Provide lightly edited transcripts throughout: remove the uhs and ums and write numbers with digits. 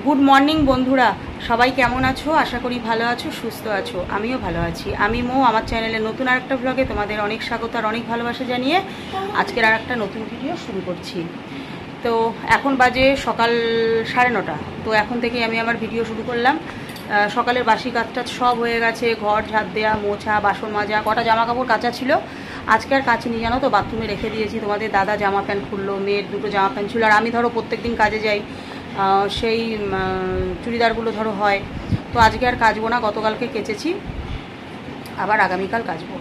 Good morning বন্ধুরা, সবাই কেমন আছো? আশা করি ভালো আছো, সুস্থ আছো। আমিও ভালো আছি। আমি মো, আমার চ্যানেলে নতুন আরেকটা ব্লগে তোমাদের অনেক স্বাগত আর অনেক ভালোবাসা জানিয়ে আজকের আরেকটা নতুন ভিডিও শুরু করছি। তো এখন বাজে সকাল 9:30। তো এখন থেকে আমি আমার ভিডিও শুরু করলাম। সকালের বাসি কাজটা সব হয়ে গেছে, ঘর ঝাড় দেওয়া, মোছা, বাসন মাজা, কটা জামা কাপড় কাচা ছিল আজকে আর কাচিনি, জানো তো, বাথরুমে রেখে দিয়েছি। তোমাদের দাদা জামা প্যান্ট খুললো, মেয়ের দুটো জামা প্যান্ট ছিল, আর আমি ধরো প্রত্যেক দিন কাজে যাই, সেই চুড়িদারগুলো ধরো হয়। তো আজকে আর কাচবো না, গতকালকে কেচেছি, আবার আগামীকাল কাচবো।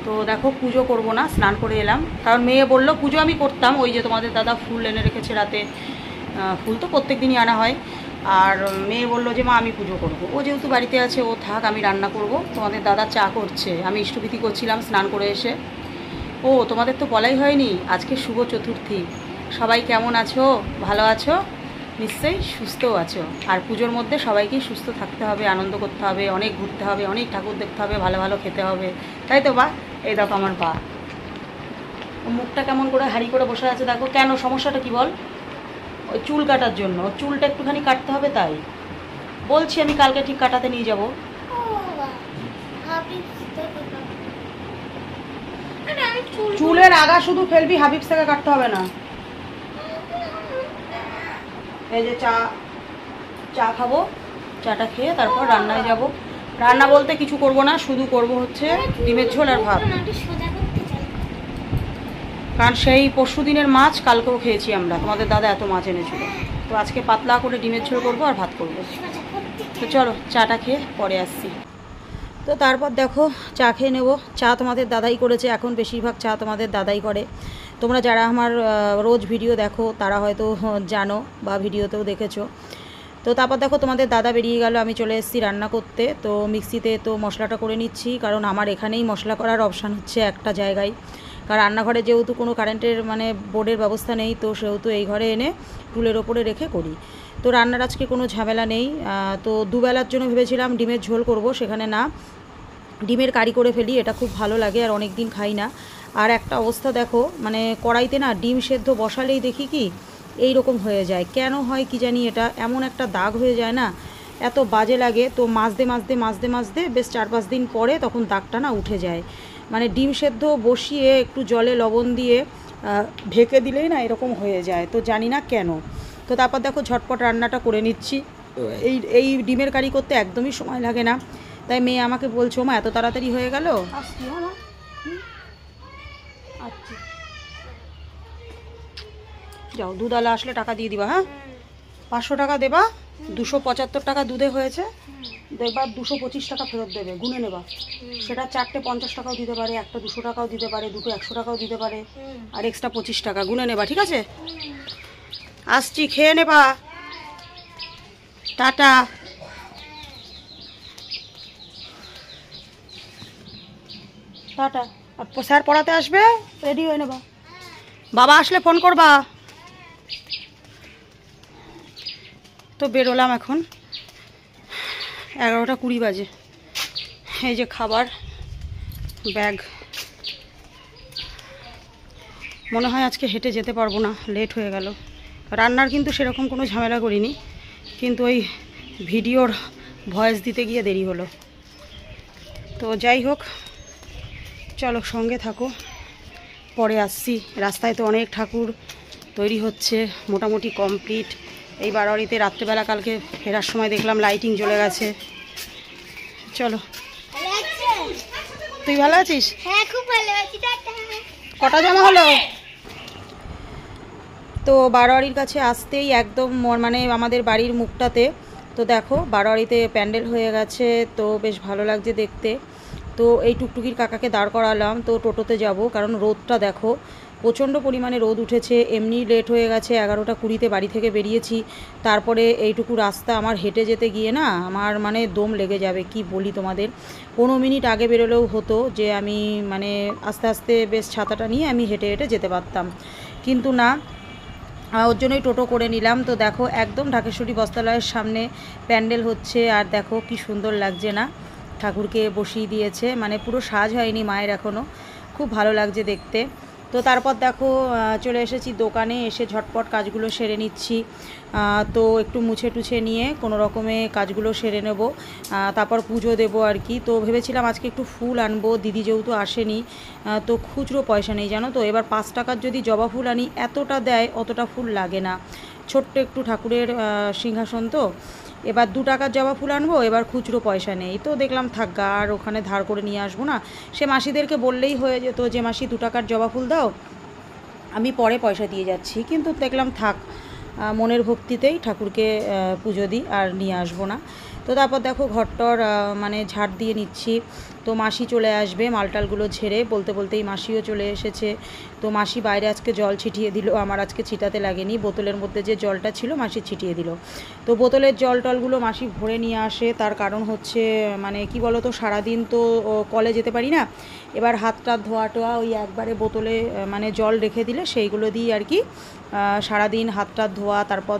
তো দেখো, পুজো করব না, স্নান করে এলাম, কারণ মেয়ে বললো পুজো আমি করতাম। ওই যে তোমাদের দাদা ফুল এনে রেখেছে রাতে, ফুল তো প্রত্যেক দিনই আনা হয়। আর মেয়ে বললো যে মা আমি পুজো করব। ও যেহেতু বাড়িতে আছে, ও থাক, আমি রান্না করব। তোমাদের দাদা চা করছে, আমি ইষ্টভীতি করছিলাম স্নান করে এসে। ও তোমাদের তো বলাই হয়নি, আজকে শুভ চতুর্থী। সবাই কেমন আছো? ভালো আছো নিশ্চয়ই, সুস্থও আছো। আর পুজোর মধ্যে সবাইকেই সুস্থ থাকতে হবে, আনন্দ করতে হবে, অনেক ঘুরতে হবে, অনেক ঠাকুর দেখতে হবে, ভালো ভালো খেতে হবে, তাই তো? বা এই দেখো আমার বা, ও মুখটা কেমন করে হাঁড়ি করে বসে আছে দেখো। কেন, সমস্যাটা কি বল? ওই চুল কাটার জন্য, চুলটা একটুখানি কাটতে হবে, তাই বলছি। আমি কালকে ঠিক কাটাতে নিয়ে যাব। চুলের আগা শুধু ফেলবি, হাবিবস থেকে কাটতে হবে না। এই যে চা খাবো, চাটা খেয়ে তারপর রান্নায় যাব। রান্না বলতে কিছু করব না, শুধু করব হচ্ছে ডিমের ঝোল আর ভাত। কারণ সেই পরশু দিনের মাছ কালকেও খেয়েছি আমরা, তোমাদের দাদা এত মাছ এনেছিল। তো আজকে পাতলা করে ডিমের ঝোল করবো আর ভাত করবো। তো চলো চাটা খেয়ে পরে আসছি। তো তারপর দেখো চা খেয়ে নেবো। চা তোমাদের দাদাই করেছে, এখন বেশিরভাগ চা তোমাদের দাদাই করে। তোমরা যারা আমার রোজ ভিডিও দেখো তারা হয়তো জানো বা ভিডিওতেও দেখেছো। তো তারপর দেখো তোমাদের দাদা বেরিয়ে গেল, আমি চলে এসেছি রান্না করতে। তো মিক্সিতে তো মশলাটা করে নিচ্ছি, কারণ আমার এখানেই মশলা করার অপশান হচ্ছে একটা জায়গায়। কারণ রান্নাঘরে যেহেতু কোনো কারেন্টের বোর্ডের ব্যবস্থা নেই, তো সেহেতু এই ঘরে এনে টুলের ওপরে রেখে করি। তো রান্নার আজকে কোনো ঝামেলা নেই। তো দুবেলার জন্য ভেবেছিলাম ডিমের ঝোল করব, সেখানে না, ডিমের কারি করে ফেলি, এটা খুব ভালো লাগে আর অনেক দিন খাই না। আর একটা অবস্থা দেখো, কড়াইতে না ডিম সেদ্ধ বসালেই দেখি কি এই রকম হয়ে যায়। কেন হয় কি জানি, এটা এমন একটা দাগ হয়ে যায় না, এত বাজে লাগে। তো মাজতে বেশ 4-5 দিন পরে তখন দাগটা না উঠে যায়। ডিম সেদ্ধ বসিয়ে একটু জলে লবণ দিয়ে ঢেকে দিলেই না এরকম হয়ে যায়, তো জানি না কেন। তো তারপর দেখো ঝটপট রান্নাটা করে নিচ্ছি। এই ডিমের কারি করতে একদমই সময় লাগে না, তাই মেয়ে আমাকে বলছো মা এত তাড়াতাড়ি হয়ে গেল। আচ্ছা যাও, দুধওয়ালা আসলে টাকা দিয়ে দিবা। হ্যাঁ, 500 টাকা দেবা, 275 টাকা দুধে হয়েছে, দেখবা 225 টাকা ফেরত দেবে, গুনে নেবা। সেটা 4টে 50 টাকাও দিতে পারে, একটা 200 টাকাও দিতে পারে, দুটো 100 টাকাও দিতে পারে, আর এক্সট্রা 25 টাকা গুনে নেবা, ঠিক আছে? আসছি, খেয়ে নেবা, টাটা। টাটা। আর স্যার পড়াতে আসবে, রেডি হয়ে নেবা, বাবা আসলে ফোন করবা। তো বেরোলাম, এখন 11:20 বাজে। এই যে খাবার ব্যাগ, মনে হয় আজকে হেঁটে যেতে পারবো না, লেট হয়ে গেল। রান্নার কিন্তু সেরকম কোনো ঝামেলা করিনি, কিন্তু ওই ভিডিওর ভয়েস দিতে গিয়ে দেরি হলো। তো যাই হোক, চলো সঙ্গে থাকো, পরে আসছি। রাস্তায় তো অনেক ঠাকুর তৈরি হচ্ছে, মোটামুটি কমপ্লিট। এই বারোয়ারিতে রাত্রেবেলা কালকে ফেরার সময় দেখলাম লাইটিং জ্বলে গেছে। চলো। তুই ভালো আছিস? হ্যাঁ, খুব ভালো আছি। কটা জামা হলো? তো বারোয়ারির কাছে আসতেই একদম আমাদের বাড়ির মুখটাতে তো দেখো বারোয়ারিতে প্যান্ডেল হয়ে গেছে, তো বেশ ভালো লাগছে দেখতে। তো এই টুকটুকির কাকাকে দাঁড় করালাম, তো টোটোতে যাব, কারণ রোদটা দেখো, প্রচণ্ড পরিমাণে রোদ উঠেছে। এমনি লেট হয়ে গেছে, 11:20 বাড়ি থেকে বেরিয়েছি, তারপরে এইটুকু রাস্তা আমার হেঁটে যেতে গিয়ে না আমার দম লেগে যাবে। কি বলি তোমাদের, 15 মিনিট আগে বেরোলেও হতো, যে আমি আস্তে আস্তে বেশ ছাতাটা নিয়ে আমি হেঁটে হেঁটে যেতে পারতাম, কিন্তু না, ওর জন্যই টোটো করে নিলাম। তো দেখো একদম ঢাকেশ্বরী বস্ত্রালয়ের সামনে প্যান্ডেল হচ্ছে, আর দেখো কি সুন্দর লাগছে না, ঠাকুরকে বসিয়ে দিয়েছে, পুরো সাজ হয়নি মায়ের এখনও, খুব ভালো লাগছে দেখতে। তো তারপর দেখো চলে এসেছি দোকানে, এসে ঝটপট কাজগুলো সেরে নিচ্ছি। তো একটু মুছে টুছে নিয়ে কোনো রকমে কাজগুলো সেরে নেব, তারপর পুজো দেবো আর কি। তো ভেবেছিলাম আজকে একটু ফুল আনবো, দিদি যেহেতু আসেনি, তো খুচরো পয়সা নেই জানো তো। এবার 5 টাকার যদি জবা ফুল আনি এতটা দেয়, অতটা ফুল লাগে না, ছোট্ট একটু ঠাকুরের সিংহাসন তো। এবার 2 টাকার জবা ফুল আনবো, এবার খুচরো পয়সা নেই, তো দেখলাম থাক গা, আর ওখানে ধার করে নিয়ে আসবো না। সে মাসিদেরকে বললেই হয়ে যেত যে মাসি 2 টাকার জবা ফুল দাও, আমি পরে পয়সা দিয়ে যাচ্ছি। কিন্তু দেখলাম থাক, মনের ভক্তিতেই ঠাকুরকে পুজো দিই, আর নিয়ে আসবো না। তো তারপর দেখো ঘরটর মানে ঝাড় দিয়ে নিচ্ছি। তো মাসি চলে আসবে, মালটালগুলো ঝেড়ে, বলতে বলতেই মাসিও চলে এসেছে। তো মাসি বাইরে আজকে জল ছিটিয়ে দিল, আমার আজকে ছিটাতে লাগেনি, বোতলের মধ্যে যে জলটা ছিল মাসি ছিটিয়ে দিল। তো বোতলের জল টলগুলো মাসি ভরে নিয়ে আসে, তার কারণ হচ্ছে মানে কি বলো তো, সারাদিন তো কলে যেতে পারি না। এবার হাতটা ধোয়া টোয়া ওই একবারে বোতলে মানে জল রেখে দিলে সেইগুলো দিয়ে আর কি সারাদিন হাতটা ধোয়া, তারপর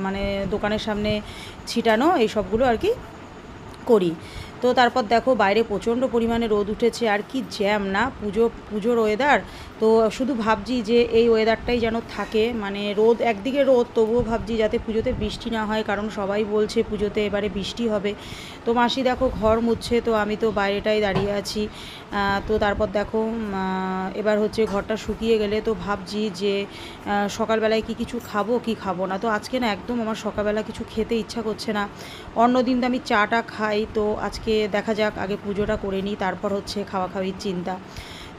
মানে দোকানের সামনে ছিটানো, এই সবগুলো আর কি করি। তো তারপর দেখো বাইরে প্রচণ্ড পরিমাণে রোদ উঠেছে, আর কি জ্যাম না, পুজোর ওয়েদার। তো শুধু ভাবছি যে এই ওয়েদারটাই যেন থাকে, মানে রোদ একদিকে রোদ, তবুও ভাবছি যাতে পুজোতে বৃষ্টি না হয়, কারণ সবাই বলছে পুজোতে এবারে বৃষ্টি হবে। তো মাসি দেখো ঘর মুছছে, তো আমি তো বাইরেটাই দাঁড়িয়ে আছি। তো তারপর দেখো এবার হচ্ছে ঘরটা শুকিয়ে গেলে তো ভাবছি যে সকালবেলায় কিছু খাবো কি খাবো না। তো আজকে না একদম আমার সকালবেলা কিছু খেতে ইচ্ছা করছে না। অন্য দিন তো আমি চাটা খাই, তো আজকে দেখা যাক, আগে পুজোটা করে নিই, তারপর হচ্ছে খাওয়া খাওয়ির চিন্তা।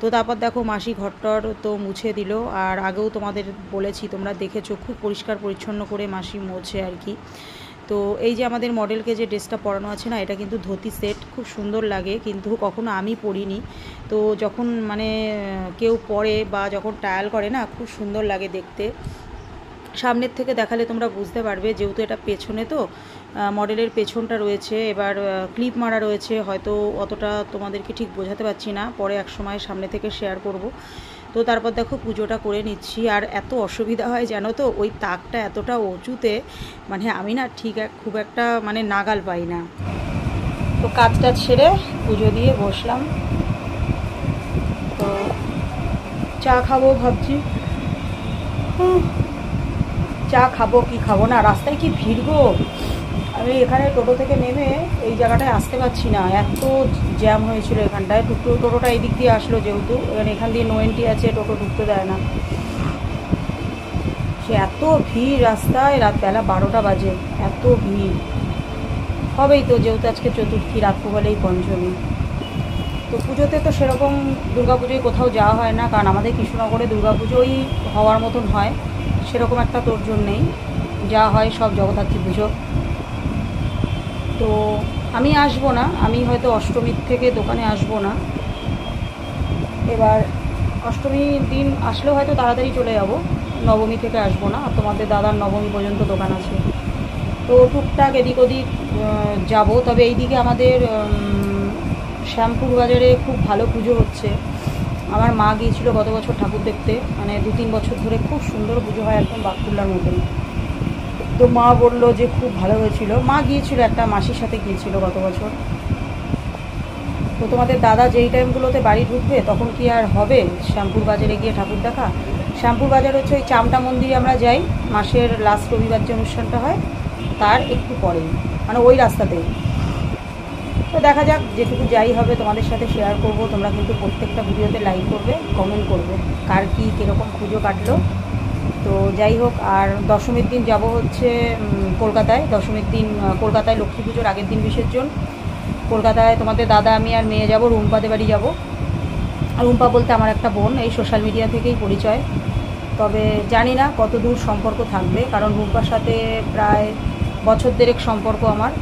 তো তারপর দেখো মাসি ঘরটর তো মুছে দিল, আর আগেও তোমাদের বলেছি, তোমরা দেখেছো, খুব পরিষ্কার পরিচ্ছন্ন করে মাসি মোছে আর কি। তো এই যে আমাদের মডেলকে যে ড্রেসটা পরানো আছে না, এটা কিন্তু ধুতি সেট, খুব সুন্দর লাগে, কিন্তু কখনো আমি পরিনি। তো যখন মানে কেউ পরে বা যখন ট্রায়াল করে না, খুব সুন্দর লাগে দেখতে। সামনের থেকে দেখালে তোমরা বুঝতে পারবে, যেহেতু এটা পেছনে, তো মডেলের পেছনটা রয়েছে, এবার ক্লিপ মারা রয়েছে, হয়তো অতটা তোমাদেরকে ঠিক বোঝাতে পারছি না, পরে এক সময় সামনে থেকে শেয়ার করব। তো তারপর দেখো পুজোটা করে নিচ্ছি, আর এত অসুবিধা হয় জানো তো, ওই তাকটা এতটা উঁচুতে, মানে আমি না ঠিক খুব একটা মানে নাগাল পাই না। তো কাজটা ছেড়ে পুজো দিয়ে বসলাম। তো চা খাবো ভাবছি, চা খাবো কি খাবো না, রাস্তায় কি ভিড় গো। আমি এখানে টোটো থেকে নেমে এই জায়গাটায় আসতে পারছি না, এত জ্যাম হয়েছিল এখানটায়। টোটোটা এই দিক দিয়ে আসলো, যেহেতু এখান দিয়ে নো এন্ট্রি আছে, টোটো ঢুকতে দেয় না। সে এত ভিড় রাস্তায়, রাত বেলা 12টা বাজে, এত ভিড় হবেই তো, যেহেতু আজকে চতুর্থী, রাত পোহালেই পঞ্চমী। তো পুজোতে তো সেরকম দুর্গাপুজোয় কোথাও যাওয়া হয় না, কারণ আমাদের কৃষ্ণনগরে দুর্গাপুজোই হওয়ার মতন হয়, সেরকম একটা তোড়জোড় নেই, যা হয় সব জগদ্ধাত্রী পুজো। তো আমি আসবো না, আমি হয়তো অষ্টমীর থেকে দোকানে আসবো না। এবার অষ্টমীর দিন আসলেও হয়তো তাড়াতাড়ি চলে যাব, নবমী থেকে আসবো না, আর তোমাদের দাদার নবমী পর্যন্ত দোকান আছে। তো টুকটাক এদিক ওদিক যাব। তবে এইদিকে আমাদের শ্যামপুর বাজারে খুব ভালো পুজো হচ্ছে। আমার মা গিয়েছিল গত বছর ঠাকুর দেখতে, মানে 2-3 বছর ধরে খুব সুন্দর পুজো হয়, একদম বাঁকুড়ার মতন। তো মা বললো যে খুব ভালো হয়েছিল, মা গিয়েছিল, একটা মাসির সাথে গিয়েছিল গত বছর। তো তোমাদের দাদা যেই টাইমগুলোতে বাড়ি ঢুকবে, তখন কি আর হবে শ্যামপুর বাজারে গিয়ে ঠাকুর দেখা? শ্যামপুর বাজার হচ্ছে ওই চামটা মন্দিরে আমরা যাই, মাসের লাস্ট রবিবার যে অনুষ্ঠানটা হয় তার একটু পরেই, মানে ওই রাস্তাতেই। তো দেখা যাক, যেটুকু যাই হবে তোমাদের সাথে শেয়ার করব। তোমরা কিন্তু প্রত্যেকটা ভিডিওতে লাইক করবে, কমেন্ট করবে, কার কী কীরকম পুজো কাটলো। তো যাই হোক, আর দশমীর দিন যাব হচ্ছে কলকাতায়। দশমীর দিন কলকাতায় লক্ষ্মী পুজোর আগের দিন বিসর্জন। কলকাতায় তোমাদের দাদা, আমি আর মেয়ে যাব, রুম্পাদের বাড়ি যাব। রুম্পা বলতে আমার একটা বোন, এই সোশ্যাল মিডিয়া থেকেই পরিচয়। তবে জানি না কত দূর সম্পর্ক থাকবে, কারণ রুম্পার সাথে প্রায় বছর দেড়েক সম্পর্ক আমার।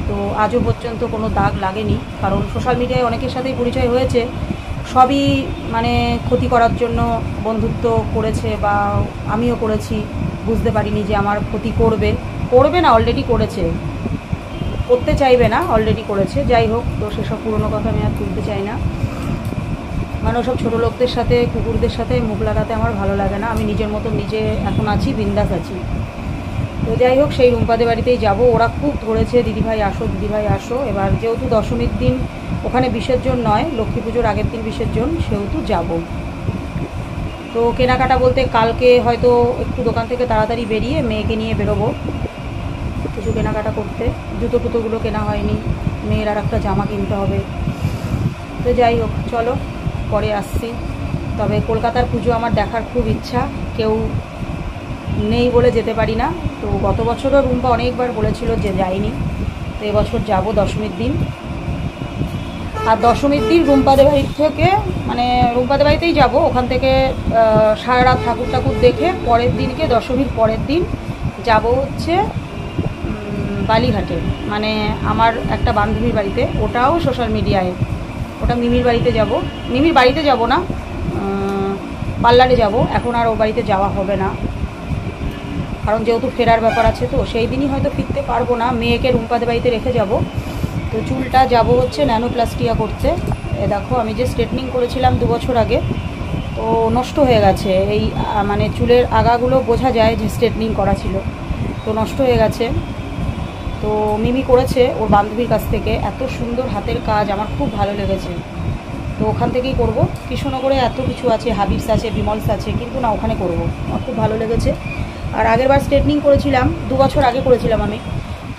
তো আজও পর্যন্ত কোনো দাগ লাগেনি, কারণ সোশ্যাল মিডিয়ায় অনেকের সাথেই পরিচয় হয়েছে, সবই মানে ক্ষতি করার জন্য বন্ধুত্ব করেছে, বা আমিও করেছি, বুঝতে পারিনি যে আমার ক্ষতি করবে না, অলরেডি করেছে, করতে চাইবে না, অলরেডি করেছে। যাই হোক, তো সেসব পুরনো কথা আমি আর তুলতে চাই না, মানে ওসব ছোটো লোকদের সাথে, কুকুরদের সাথে মুখ লাগাতে আমার ভালো লাগে না। আমি নিজের মতো নিজে এখন আছি, বিন্দাস আছি। তো যাই হোক, সেই রুম্পাদের বাড়িতেই যাব। ওরা খুব ধরেছে, দিদিভাই আসো, দিদিভাই আসো। এবার যেহেতু দশমীর দিন ওখানে বিসর্জন নয়, লক্ষ্মী পুজোর আগের দিন বিসর্জন, সেহেতু যাব। তো তো কেনাকাটা বলতে কালকে হয়তো একটু দোকান থেকে তাড়াতাড়ি বেরিয়ে মেয়েকে নিয়ে বেরোবো কিছু কেনাকাটা করতে। জুতো টুতোগুলো কেনা হয়নি, মেয়ের আর একটা জামা কিনতে হবে। তো যাই হোক, চলো পরে আসছি। তবে কলকাতার পুজো আমার দেখার খুব ইচ্ছা, কেউ নেই বলে যেতে পারি না। তো গত বছরও রুম্পা অনেকবার বলেছিল যে যাইনি, তো এবছর যাবো দশমীর দিন। আর দশমীর দিন রুম্পাদের বাড়ি থেকে, মানে রুম্পাদের বাড়িতেই যাবো, ওখান থেকে সারা রাত ঠাকুর ঠাকুর দেখে পরের দিনকে, দশমীর পরের দিন যাব হচ্ছে বালিঘাটে, মানে আমার একটা বান্ধবীর বাড়িতে, ওটাও সোশ্যাল মিডিয়ায়, ওটা মিমির বাড়িতে যাব। মিমির বাড়িতে যাব না, পার্লারে যাব। এখন আর ও বাড়িতে যাওয়া হবে না, কারণ যেহেতু ফেরার ব্যাপার আছে, তো সেই দিনই হয়তো ফিরতে পারবো না। মেয়েকে রুম্পাদের বাড়িতে রেখে যাব। তো চুলটা যাব হচ্ছে ন্যানোপ্লাস্টিয়া করতে। দেখো আমি যে স্ট্রেটনিং করেছিলাম 2 বছর আগে, তো নষ্ট হয়ে গেছে। এই মানে চুলের আগাগুলো বোঝা যায় যে স্ট্রেটনিং করা ছিল, তো নষ্ট হয়ে গেছে। তো মিমি করেছে ওর বান্ধবীর কাছ থেকে, এত সুন্দর হাতের কাজ, আমার খুব ভালো লেগেছে। তো ওখান থেকেই করব। কৃষ্ণনগরে এত কিছু আছে, হাবিবস আছে, বিমলস আছে, কিন্তু না, ওখানে করব, আমার খুব ভালো লেগেছে। আর আগের বার স্ট্রেটনিং করেছিলাম, 2 বছর আগে করেছিলাম আমি।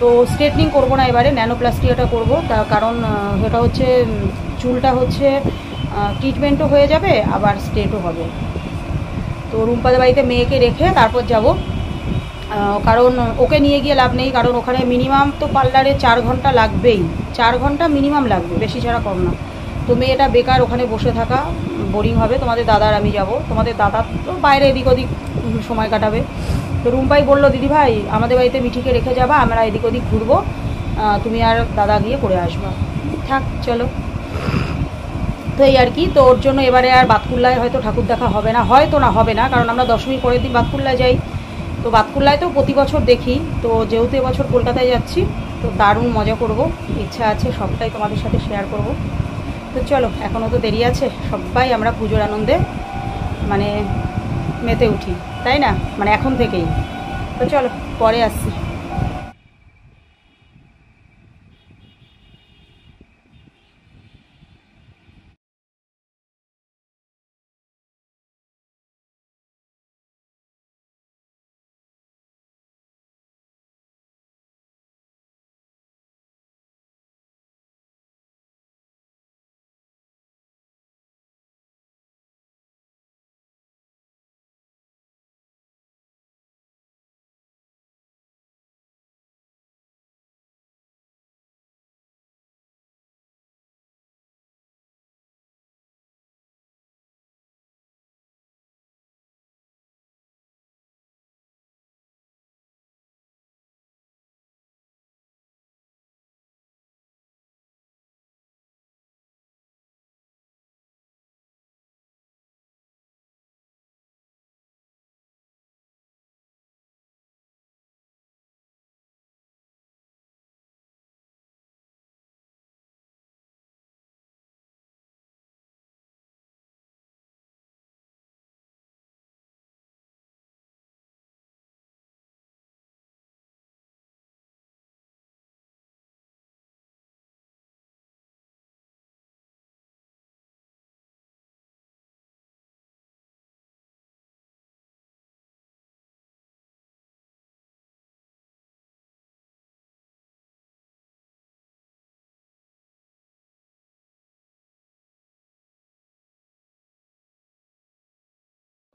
তো স্ট্রেটনিং করব না, এবারে ন্যানোপ্লাস্টিয়াটা করব। তার কারণ সেটা হচ্ছে চুলটা হচ্ছে ট্রিটমেন্টও হয়ে যাবে, আবার স্ট্রেটও হবে। তো রুম্পাদের বাড়িতে মেয়েকে রেখে তারপর যাব, কারণ ওকে নিয়ে গিয়ে লাভ নেই, কারণ ওখানে মিনিমাম তো পার্লারে 4 ঘন্টা লাগবেই, 4 ঘন্টা মিনিমাম লাগবে, বেশি ছাড়া কম না। তো মেয়েটা বেকার ওখানে বসে থাকা বোরিং হবে। তোমাদের দাদার আমি যাব, তোমাদের দাদা তো বাইরে এদিক ওদিক সময় কাটাবে। তো রুম্পাই বললো, দিদি ভাই আমাদের বাড়িতে মিঠিকে রেখে যাবা, আমরা এদিক ওদিক ঘুরবো, তুমি আর দাদা গিয়ে করে আসবা। থাক চলো, তো এই আর কি। তো ওর জন্য এবারে আর বাতকুল্লায় হয়তো ঠাকুর দেখা হবে না, হয়তো না হবে না, কারণ আমরা দশমীর পরের দিন বাতকুল্লায় যাই। তো বাতকুল্লায় তো প্রতি বছর দেখি, তো যেহেতু এবছর কলকাতায় যাচ্ছি, তো দারুণ মজা করব, ইচ্ছা আছে সবটাই তোমাদের সাথে শেয়ার করব। তো চলো, এখনও তো দেরি আছে, সবাই আমরা পুজোর আনন্দে মানে মেতে উঠি, তাই না, মানে এখন থেকেই। তো চলো পরে আসছি।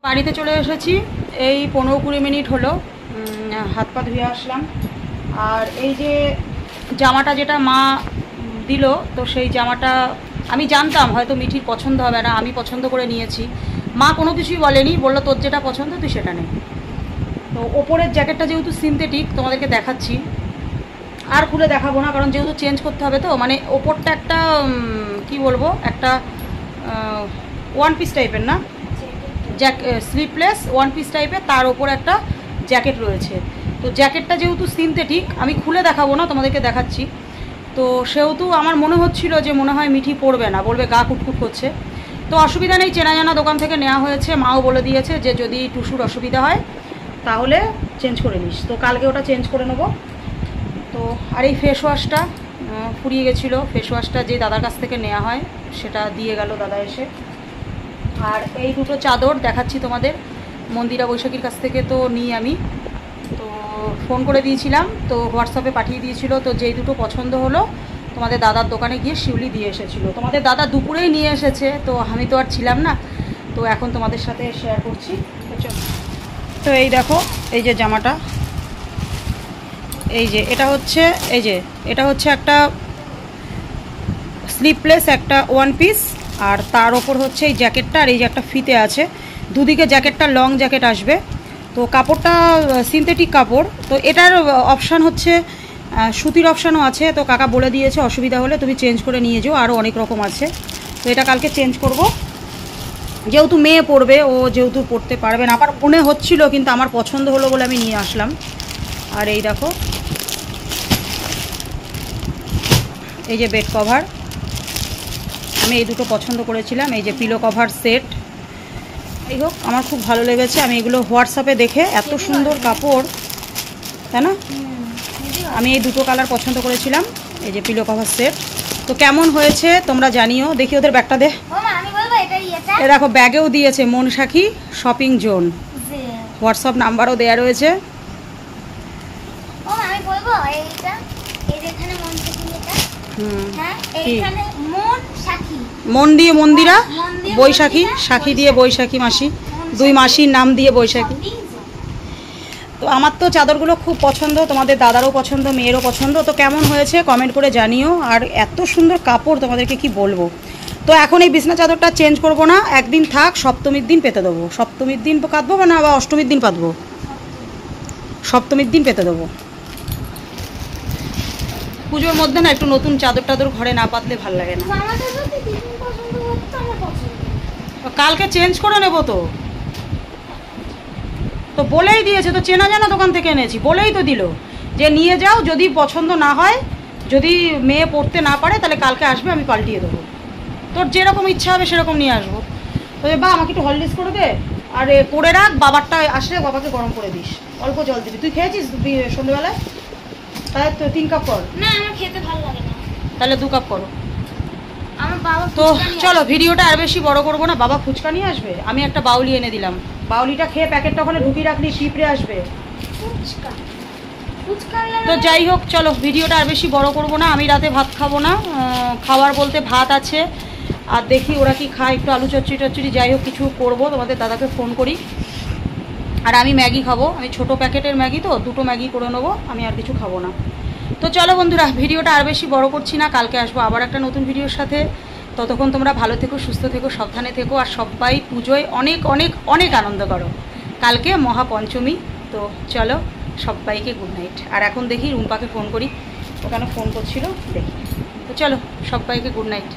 বাড়িতে চলে এসেছি, এই 15-20 মিনিট হলো, হাত পা ধুয়ে আসলাম। আর এই যে জামাটা যেটা মা দিল, তো সেই জামাটা আমি জানতাম হয়তো মিঠির পছন্দ হবে না, আমি পছন্দ করে নিয়েছি। মা কোনো কিছুই বলেনি, বললো তোর যেটা পছন্দ তুই সেটা নে। তো ওপরের জ্যাকেটটা যেহেতু সিনথেটিক, তোমাদেরকে দেখাচ্ছি, আর খুলে দেখাবো না, কারণ যেহেতু চেঞ্জ করতে হবে। তো মানে ওপরটা একটা কি বলবো, একটা 1 পিস টাইপের না, স্লিপলেস 1 পিস টাইপের, তার ওপর একটা জ্যাকেট রয়েছে। তো জ্যাকেটটা যেহেতু সিনথেটিক, আমি খুলে দেখাবো না, তোমাদেরকে দেখাচ্ছি। তো সেহেতু আমার মনে হচ্ছিল যে মনে হয় মিঠি পরবে না, বলবে গা কুটকুট করছে। তো অসুবিধা নেই, চেনা জানা দোকান থেকে নেওয়া হয়েছে, মাও বলে দিয়েছে যে যদি টুসুর অসুবিধা হয় তাহলে চেঞ্জ করে নিস। তো কালকে ওটা চেঞ্জ করে নেবো। তো আর এই ফেস ওয়াশটা ফুরিয়ে গেছিলো, ফেস ওয়াশটা যে দাদার কাছ থেকে নেওয়া হয় সেটা দিয়ে গেল দাদা এসে। আর এই দুটো চাদর দেখাচ্ছি তোমাদের, মন্দিরা বৈশাখীর কাছ থেকে তো নিই আমি, তো ফোন করে দিয়েছিলাম, তো হোয়াটসঅ্যাপে পাঠিয়ে দিয়েছিল। তো যেই দুটো পছন্দ হলো তোমাদের দাদার দোকানে গিয়ে শিউলি দিয়ে এসেছিলো। তোমাদের দাদা দুপুরেই নিয়ে এসেছে, তো আমি তো আর ছিলাম না, তো এখন তোমাদের সাথে শেয়ার করছি। তো এই দেখো, এই যে জামাটা, এই যে এটা হচ্ছে একটা স্লিভলেস একটা ওয়ান পিস, আর তার ওপর হচ্ছে এই জ্যাকেটটা, আর এই যে একটা ফিতে আছে, দুদিকে জ্যাকেটটা লং জ্যাকেট আসবে। তো কাপড়টা সিনথেটিক কাপড়, তো এটার অপশান হচ্ছে সুতির অপশানও আছে। তো কাকা বলে দিয়েছে অসুবিধা হলে তুমি চেঞ্জ করে নিয়ে যাও, আরও অনেক রকম আছে। তো এটা কালকে চেঞ্জ করব, যেহেতু মেয়ে পড়বে, ও যেহেতু পড়তে পারবে না, আমার মনে হচ্ছিল, কিন্তু আমার পছন্দ হলো বলে আমি নিয়ে আসলাম। আর এই দেখো, এই যে বেড কভার, আমি এই দুটো পছন্দ করেছিলাম, এই যে পিলো কভার সেট। যাই হোক, আমার খুব ভালো লেগেছে, আমি এগুলো হোয়াটসঅ্যাপে দেখে, এত সুন্দর কাপড়, তাই না? আমি এই দুটো কালার পছন্দ করেছিলাম, এই যে পিলো কভার সেট। তো কেমন হয়েছে তোমরা জানিও। দেখি ওদের ব্যাগটা দে, এ দেখো ব্যাগেও দিয়েছে মনসাখী শপিং জোন, হোয়াটসঅ্যাপ নাম্বারও দেওয়া রয়েছে। মন দিয়ে মন্দিরা, বৈশাখী, সাখী দিয়ে বৈশাখী মাসি, দুই মাসির নাম দিয়ে বৈশাখী। তো আমার তো চাদরগুলো খুব পছন্দ, তোমাদের দাদারও পছন্দ, মেয়েরও পছন্দ। তো কেমন হয়েছে কমেন্ট করে জানিও। আর এত সুন্দর কাপড়, তোমাদেরকে কি বলবো। তো এখন এই বিছনা চাদরটা চেঞ্জ করব না, একদিন থাক, সপ্তমীর দিন পেতে দেবো। সপ্তমীর দিন কাঁদবো না, বা অষ্টমীর দিন পাতবো, সপ্তমীর দিন পেতে দেবো। পুজোর মধ্যে না একটু নতুন চাদর টাদর ঘরে না পাতলে ভাল লাগে না। কালকে চেঞ্জ করে নেবো। তো বলেই দিয়েছে, তো চেনা জানা দোকান থেকে এনেছি, বলেই তো দিল যে নিয়ে যাও, যদি পছন্দ না হয়, যদি মেয়ে পড়তে না পারে, তাহলে কালকে আসবে, আমি পাল্টিয়ে দেবো। তোর যেরকম ইচ্ছা হবে সেরকম নিয়ে আসবো। তো বা আমাকে একটু হললিক্স করে দে, আর করে রাখ, বাবারটা আসলে বাবাকে গরম করে দিস, অল্প জল দিবি। তুই খেয়েছিস সন্ধ্যেবেলায়? তাহলে তো 3 কাপ কর। না, আমার খেতে ভালো লাগে না। তাহলে 2 কাপ করো। আমার বাবা তো চলো, ভিডিওটা আর বেশি বড় করবো না। বাবা ফুচকা নিয়ে আসবে, আমি একটা বাউলি এনে দিলাম, বাউলিটা খেয়ে প্যাকেটটা ওখানে ঢুকিয়ে রাখলি, পিঁপড়ে আসবে। তো যাই হোক, চলো ভিডিওটা আর বেশি বড় করবো না। আমি রাতে ভাত খাবো না, খাবার বলতে ভাত আছে, আর দেখি ওরা কি খায়, একটু আলু চচ্চড়ি টচ্চড়ি যাই হোক কিছু করবো, তোমাদের দাদাকে ফোন করি। আর আমি ম্যাগি খাবো, আমি ছোটো প্যাকেটের ম্যাগি, তো 2টো ম্যাগি করে নেবো, আমি আর কিছু খাবো না। তো চলো বন্ধুরা, ভিডিওটা আর বেশি বড় করছি না, কালকে আসবো আবার একটা নতুন ভিডিওর সাথে। ততক্ষণ তোমরা ভালো থেকো, সুস্থ থেকো, সাবধানে থেকো, আর সবাই পুজোয় অনেক অনেক অনেক আনন্দ করো। কালকে মহাপঞ্চমী। তো চলো, সবাইকে গুড নাইট। আর এখন দেখি রুম্পাকে ফোন করি, ওখানে ফোন করছিল, দেখি। তো চলো, সবাইকে গুড নাইট।